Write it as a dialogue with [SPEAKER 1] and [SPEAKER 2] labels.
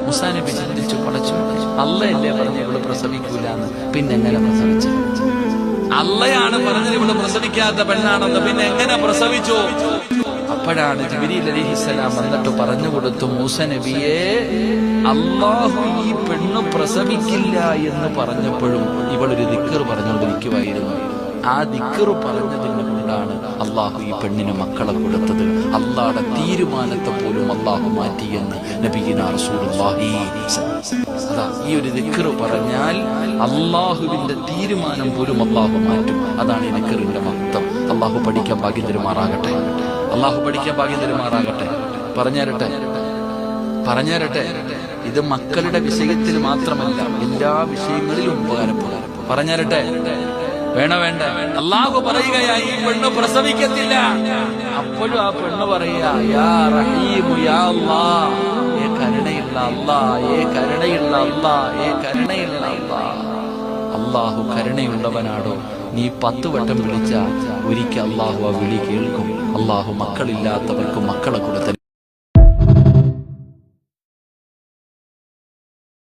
[SPEAKER 1] മൂസാ നബി ചിന്തിച്ചു, പഠിച്ചു അള്ളയല്ലേ പറഞ്ഞു ഇവള് പ്രസവിക്കൂലെന്ന്, പിന്നെ എങ്ങനെ പ്രസവിച്ചു? അള്ളയാണ് പറഞ്ഞത് ഇവള് പ്രസവിക്കാത്ത പെണ്ണാണെന്ന്, പിന്നെ എങ്ങനെ പ്രസവിച്ചു? അപ്പോഴാണ് ജിബ്രീൽ അലൈഹിസ്സലാം വന്നിട്ട് പറഞ്ഞു കൊടുത്തു, മൂസാ നബിയെ, അല്ലാഹു ഈ പെണ്ണ് പ്രസവിക്കില്ല എന്ന് പറഞ്ഞപ്പോഴും ഇവളൊരു ദിക്ർ പറഞ്ഞുകൊണ്ടിരിക്കുവായിരുന്നു. ആ ദിക്ർ പറഞ്ഞതിന് കൊണ്ടാണ് അള്ളാഹു ഈ പെണ്ണിന് മക്കളെ കൊടുത്തത്. അള്ളാഹുടെ തീരുമാനത്തെ പോലും അള്ളാഹു മാറ്റിയെന്ന് നബിയിനാ റസൂലുള്ളാഹി. അതാ ഈ ഒരു ദിക്ർ പറഞ്ഞാൽ അള്ളാഹുവിന്റെ തീരുമാനം പോലും അള്ളാഹു മാറ്റും. അതാണ് ഈ ദിക്റിന്റെ മഹത്വം. അള്ളാഹു പഠിക്കാൻ ഭാഗ്യം തരുമാറാകട്ടെ. അള്ളാഹു പഠിക്കാൻ ഭാഗ്യം തരുമാറാകട്ടെ. പറഞ്ഞുതരട്ടെ. ഇത് മക്കളുടെ വിഷയത്തിൽ മാത്രമല്ല, എല്ലാ വിഷയങ്ങളിലും ഉപകാരപ്പെടും. പറഞ്ഞുതരട്ടെ? വേണ്ട. അള്ളാഹു പറയുകയായി ഈ പെണ്ണ് പ്രസവിക്കത്തില്ല. അപ്പോഴും ആ പെണ്ണ് പറയുക, യാ റഹീമു യാ അല്ലാഹ്, ഏ കരുണയുള്ള അല്ലാഹ്, ഏ കരുണയുള്ള അല്ലാഹ്, ഏ കരുണയുള്ള അല്ലാഹ്. അള്ളാഹു കരുണയുള്ളവനാടോ? നീ 10 വട്ടം വിളിച്ച ഒരിക്കൽ അള്ളാഹു ആ വിളി കേൾക്കും. അള്ളാഹു മക്കളില്ലാത്തവർക്ക് മക്കളെ കൊടുത്ത